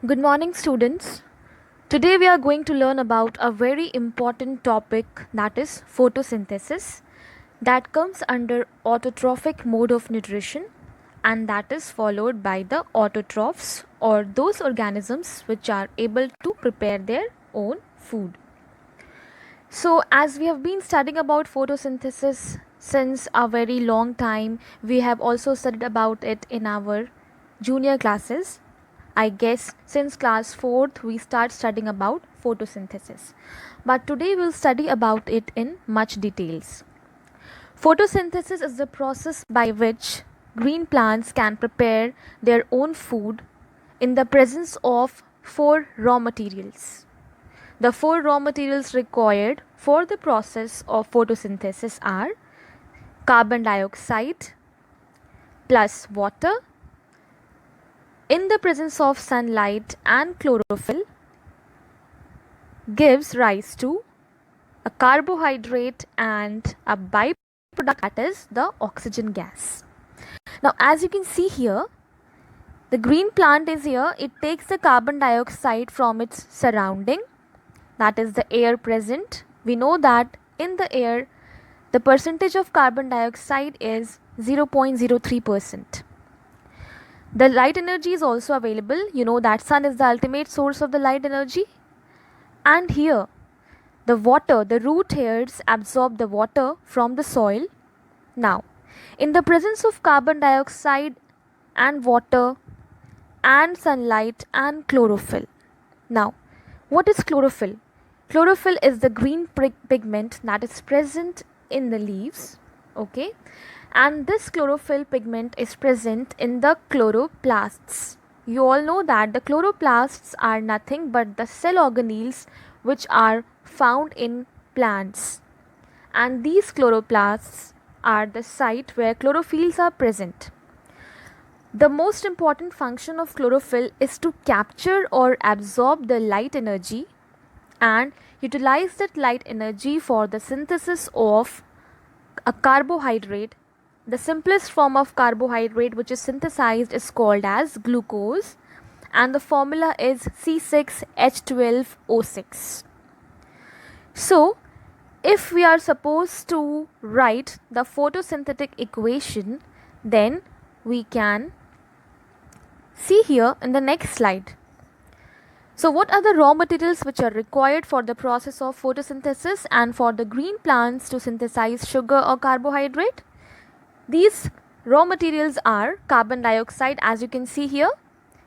Good morning, students. Today we are going to learn about a very important topic, that is photosynthesis, that comes under autotrophic mode of nutrition, and that is followed by the autotrophs, or those organisms which are able to prepare their own food. So, as we have been studying about photosynthesis since a very long time, we have also studied about it in our junior classes. I guess since class 4th we start studying about photosynthesis. But today we'll study about it in much details. Photosynthesis is the process by which green plants can prepare their own food in the presence of four raw materials. The four raw materials required for the process of photosynthesis are carbon dioxide plus water in the presence of sunlight and chlorophyll gives rise to a carbohydrate and a byproduct, that is the oxygen gas. Now, as you can see here, the green plant is here. It takes the carbon dioxide from its surrounding, that is the air present. We know that in the air the percentage of carbon dioxide is 0.03%. The light energy is also available. You know that sun is the ultimate source of the light energy. And here the water, the root hairs absorb the water from the soil. Now, in the presence of carbon dioxide and water and sunlight and chlorophyll. Now, what is chlorophyll? Chlorophyll is the green pigment that is present in the leaves, okay? And this chlorophyll pigment is present in the chloroplasts. You all know that the chloroplasts are nothing but the cell organelles which are found in plants, and these chloroplasts are the site where chlorophylls are present. The most important function of chlorophyll is to capture or absorb the light energy and utilize that light energy for the synthesis of a carbohydrate. The simplest form of carbohydrate which is synthesized is called as glucose, and the formula is C6H12O6. So, if we are supposed to write the photosynthetic equation, then we can see here in the next slide. So, what are the raw materials which are required for the process of photosynthesis and for the green plants to synthesize sugar or carbohydrate? These raw materials are carbon dioxide, as you can see here,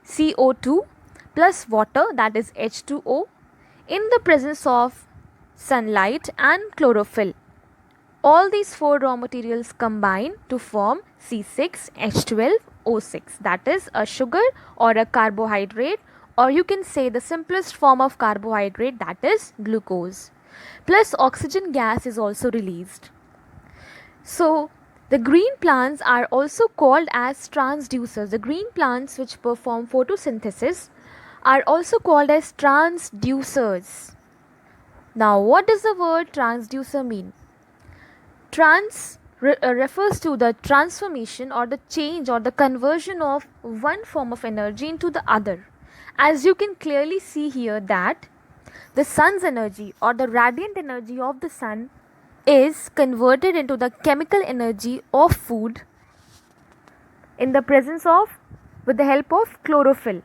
CO2 plus water, that is H2O, in the presence of sunlight and chlorophyll. All these four raw materials combine to form C6H12O6, that is a sugar or a carbohydrate, or you can say the simplest form of carbohydrate, that is glucose. Plus oxygen gas is also released. So, the green plants are also called as transducers. The green plants which perform photosynthesis are also called as transducers. Now, what does the word transducer mean? Trans refers to the transformation or the change or the conversion of one form of energy into the other. As you can clearly see here that the sun's energy or the radiant energy of the sun is converted into the chemical energy of food in the presence of, with the help of chlorophyll,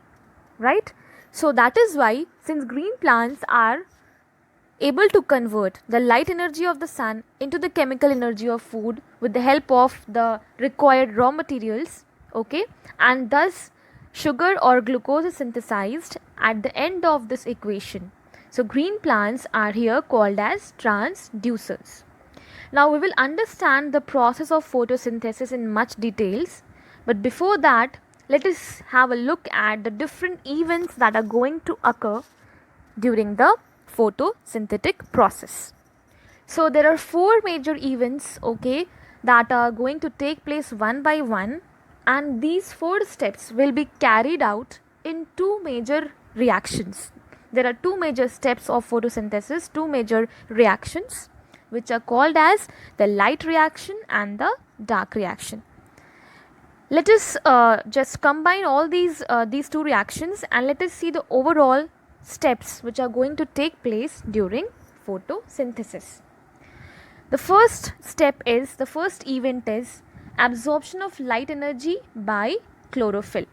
right? So that is why, since green plants are able to convert the light energy of the sun into the chemical energy of food with the help of the required raw materials, okay, and thus sugar or glucose is synthesized at the end of this equation. So green plants are here called as transducers. Now we will understand the process of photosynthesis in much details, but before that let us have a look at the different events that are going to occur during the photosynthetic process. So there are four major events, okay, that are going to take place one by one, and these four steps will be carried out in two major reactions. There are two major steps of photosynthesis, two major reactions, which are called as the light reaction and the dark reaction. Let us just combine all these two reactions and let us see the overall steps which are going to take place during photosynthesis. The first step is, the first event is absorption of light energy by chlorophyll.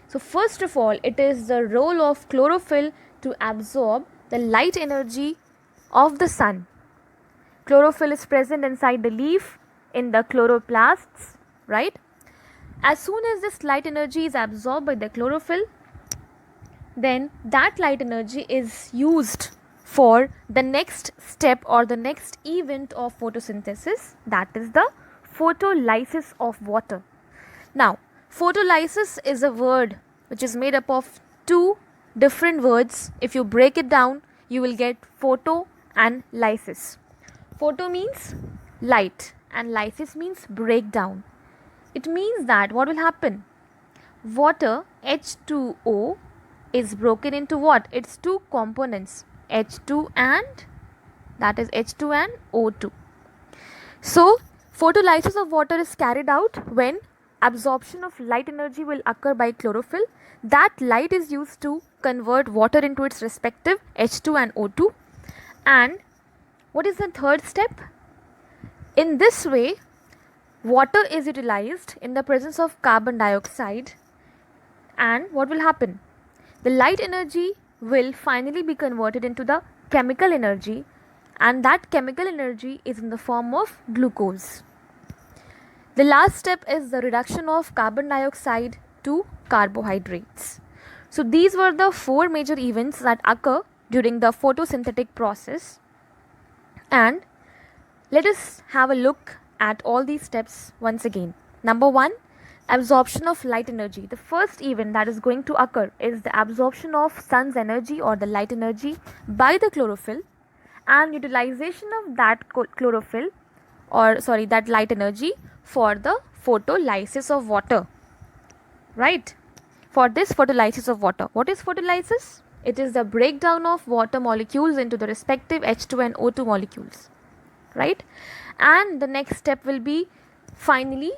So first of all, it is the role of chlorophyll to absorb the light energy of the sun. Chlorophyll is present inside the leaf in the chloroplasts, right? As soon as this light energy is absorbed by the chlorophyll, then that light energy is used for the next step or the next event of photosynthesis, that is the photolysis of water. Now, photolysis is a word which is made up of two different words. If you break it down, you will get photo and lysis. Photo means light and lysis means breakdown. It means that what will happen? Water H2O is broken into what? Its two components, H2 and O2. So, photolysis of water is carried out when absorption of light energy will occur by chlorophyll. That light is used to convert water into its respective H2 and O2. And what is the third step? In this way, water is utilized in the presence of carbon dioxide, and what will happen? The light energy will finally be converted into the chemical energy, and that chemical energy is in the form of glucose. The last step is the reduction of carbon dioxide to carbohydrates. So these were the four major events that occur during the photosynthetic process, and let us have a look at all these steps once again. Number 1, absorption of light energy. The first event that is going to occur is the absorption of sun's energy or the light energy by the chlorophyll, and utilization of that that light energy for the photolysis of water, right? For this photolysis of water, what is photolysis? It is the breakdown of water molecules into the respective H2 and O2 molecules, right? And the next step will be finally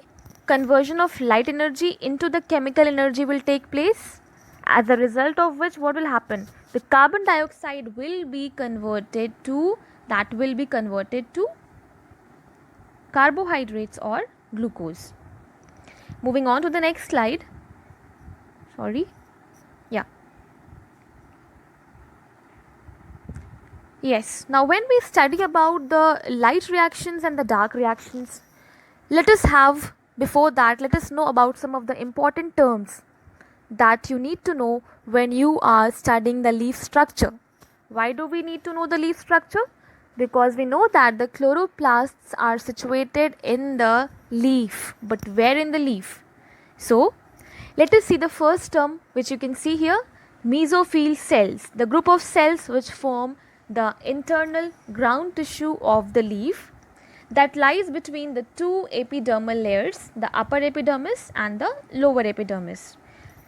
conversion of light energy into the chemical energy will take place, as a result of which what will happen? The carbon dioxide will be converted to carbohydrates or glucose. Moving on to the next slide. Yes, now when we study about the light reactions and the dark reactions, let us know about some of the important terms that you need to know when you are studying the leaf structure. Why do we need to know the leaf structure? Because we know that the chloroplasts are situated in the leaf, but where in the leaf? So, let us see the first term which you can see here, mesophyll cells, the group of cells which form the internal ground tissue of the leaf that lies between the two epidermal layers, the upper epidermis and the lower epidermis.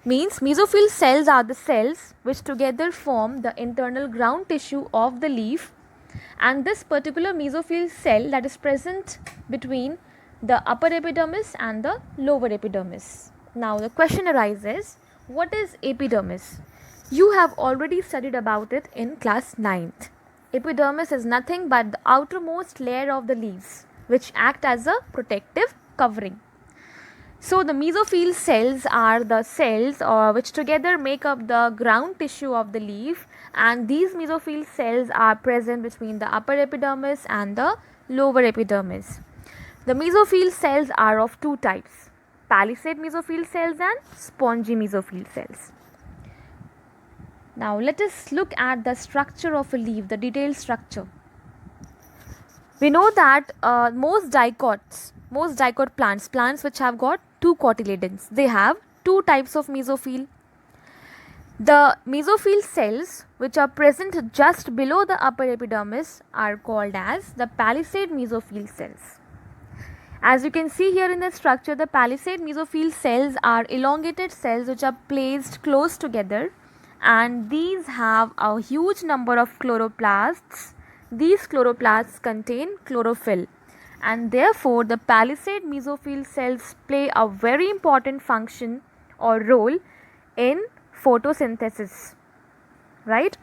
Means mesophyll cells are the cells which together form the internal ground tissue of the leaf, and this particular mesophyll cell that is present between the upper epidermis and the lower epidermis. Now the question arises, what is epidermis? You have already studied about it in class 9th. Epidermis is nothing but the outermost layer of the leaves which act as a protective covering. So the mesophyll cells are the cells which together make up the ground tissue of the leaf, and these mesophyll cells are present between the upper epidermis and the lower epidermis. The mesophyll cells are of two types, palisade mesophyll cells and spongy mesophyll cells. Now let us look at the structure of a leaf, the detailed structure. We know that most dicot plants which have got two cotyledons, they have two types of mesophyll. The mesophyll cells which are present just below the upper epidermis are called as the palisade mesophyll cells. As you can see here in the structure, the palisade mesophyll cells are elongated cells which are placed close together, and these have a huge number of chloroplasts. These chloroplasts contain chlorophyll, and therefore the palisade mesophyll cells play a very important function or role in photosynthesis, right?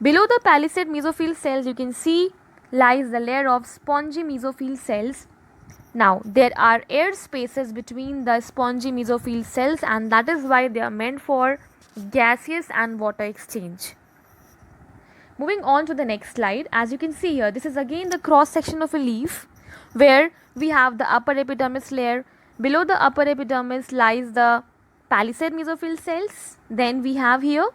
Below the palisade mesophyll cells, you can see lies the layer of spongy mesophyll cells. Now, there are air spaces between the spongy mesophyll cells, and that is why they are meant for gaseous and water exchange. Moving on to the next slide, as you can see here, this is again the cross section of a leaf where we have the upper epidermis layer. Below the upper epidermis lies the palisade mesophyll cells. Then we have here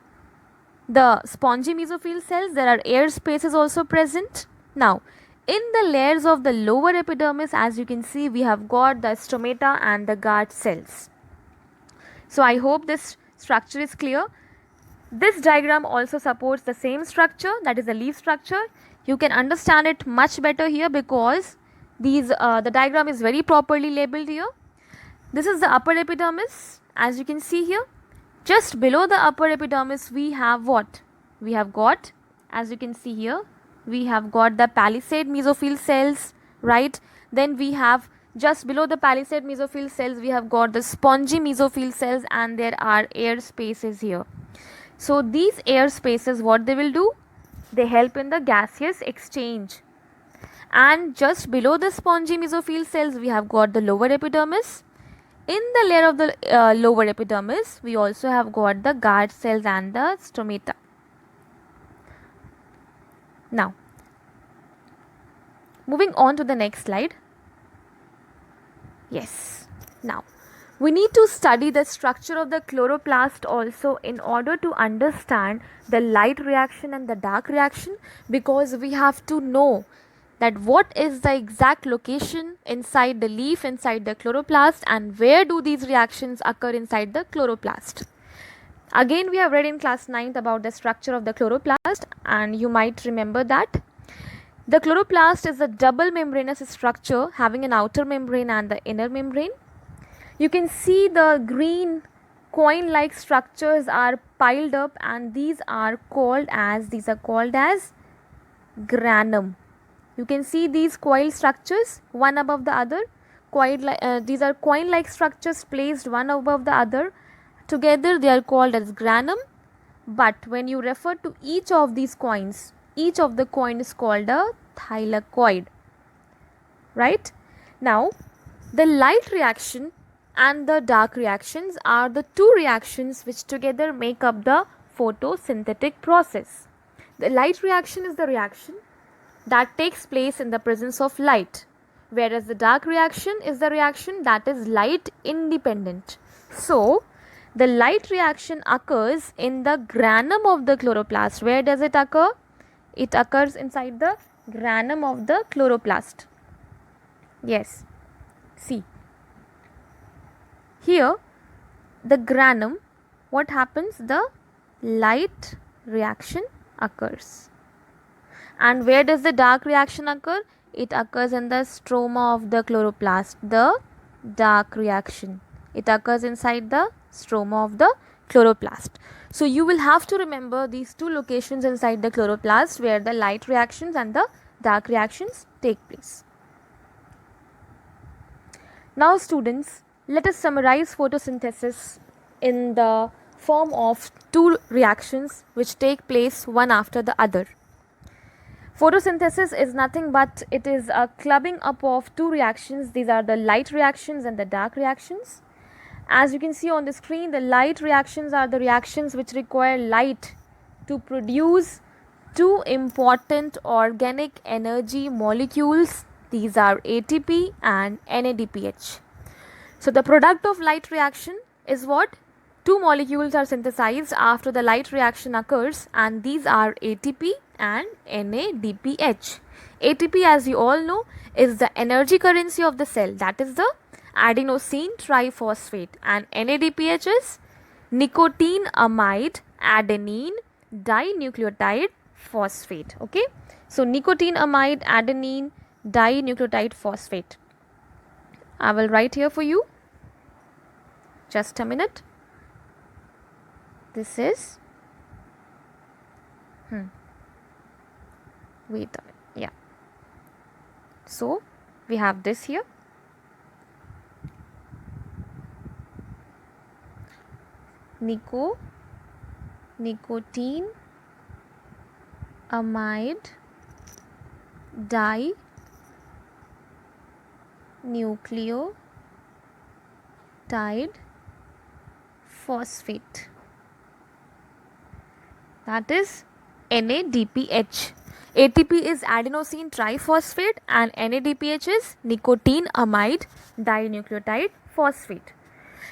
the spongy mesophyll cells. There are air spaces also present. Now, in the layers of the lower epidermis, as you can see, we have got the stomata and the guard cells. So, I hope this structure is clear. This diagram also supports the same structure, that is the leaf structure. You can understand it much better here because the diagram is very properly labeled here. This is the upper epidermis, as you can see here. Just below the upper epidermis we have what? We have got, as you can see here, we have got the palisade mesophyll cells, right? Then we have just below the palisade mesophyll cells we have got the spongy mesophyll cells, and there are air spaces here. So these air spaces, what they will do? They help in the gaseous exchange. And just below the spongy mesophyll cells we have got the lower epidermis. In the layer of the lower epidermis, we also have got the guard cells and the stomata. Now, moving on to the next slide. Yes, now we need to study the structure of the chloroplast also in order to understand the light reaction and the dark reaction, because we have to know that what is the exact location inside the leaf, inside the chloroplast, and where do these reactions occur inside the chloroplast. Again, we have read in class 9th about the structure of the chloroplast, and you might remember that the chloroplast is a double membranous structure having an outer membrane and the inner membrane. You can see the green coin like structures are piled up, and these are called as granum. You can see these coil structures one above the other. These are coin like structures placed one above the other. Together they are called as granum. But when you refer to each of these coins, each of the coin is called a thylakoid. Right? Now, the light reaction and the dark reactions are the two reactions which together make up the photosynthetic process. The light reaction is the reaction that takes place in the presence of light, whereas the dark reaction is the reaction that is light independent. So, the light reaction occurs in the granum of the chloroplast. Where does it occur? It occurs inside the granum of the chloroplast. Yes, see. Here, the granum, what happens? The light reaction occurs. And where does the dark reaction occur? It occurs in the stroma of the chloroplast, the dark reaction. It occurs inside the stroma of the chloroplast. So, you will have to remember these two locations inside the chloroplast where the light reactions and the dark reactions take place. Now, students, let us summarize photosynthesis in the form of two reactions which take place one after the other. Photosynthesis is nothing but it is a clubbing up of two reactions. These are the light reactions and the dark reactions. As you can see on the screen, the light reactions are the reactions which require light to produce two important organic energy molecules. These are ATP and NADPH. So, the product of light reaction is what? Two molecules are synthesized after the light reaction occurs, and these are ATP and NADPH. ATP, as you all know, is the energy currency of the cell, that is the adenosine triphosphate, and NADPH is nicotinamide adenine dinucleotide phosphate. Okay, so nicotinamide adenine dinucleotide phosphate. I will write here for you. Just a minute. This is wait a minute. Yeah. So We have this here. Nicotine amide dinucleotide phosphate, that is NADPH. ATP is adenosine triphosphate and NADPH is nicotine amide dinucleotide phosphate.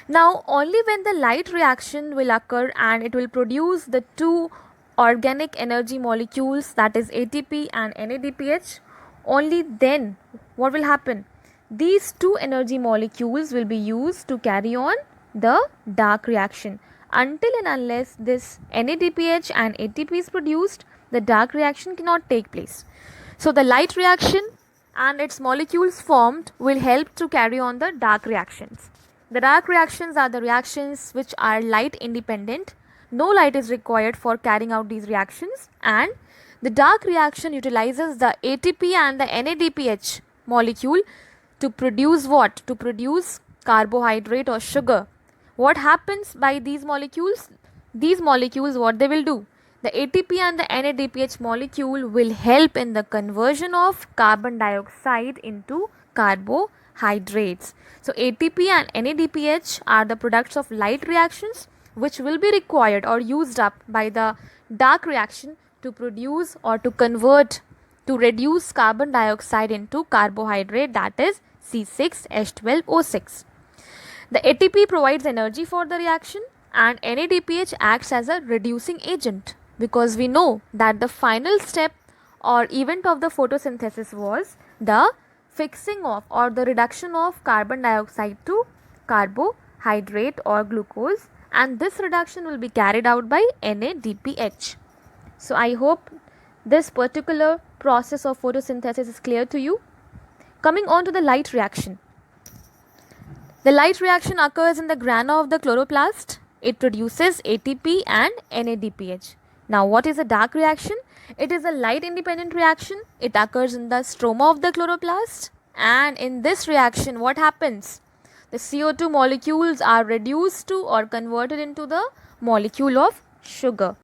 Now, only when the light reaction will occur and it will produce the two organic energy molecules, that is ATP and NADPH, only then what will happen? These two energy molecules will be used to carry on the dark reaction. Until and unless this NADPH and ATP is produced, the dark reaction cannot take place. So, the light reaction and its molecules formed will help to carry on the dark reactions. The dark reactions are the reactions which are light independent. No light is required for carrying out these reactions, and the dark reaction utilizes the ATP and the NADPH molecule to produce what? To produce carbohydrate or sugar. What happens by these molecules? These molecules, what they will do? The ATP and the NADPH molecule will help in the conversion of carbon dioxide into carbohydrates. So, ATP and NADPH are the products of light reactions which will be required or used up by the dark reaction to produce or to convert, to reduce carbon dioxide into carbohydrate, that is C6H12O6. The ATP provides energy for the reaction and NADPH acts as a reducing agent, because we know that the final step or event of the photosynthesis was the fixing of or the reduction of carbon dioxide to carbohydrate or glucose, and this reduction will be carried out by NADPH. So, I hope this particular process of photosynthesis is clear to you. Coming on to the light reaction. The light reaction occurs in the grana of the chloroplast. It produces ATP and NADPH. Now, what is a dark reaction? It is a light independent reaction. It occurs in the stroma of the chloroplast, and in this reaction what happens? The CO2 molecules are reduced to or converted into the molecule of sugar.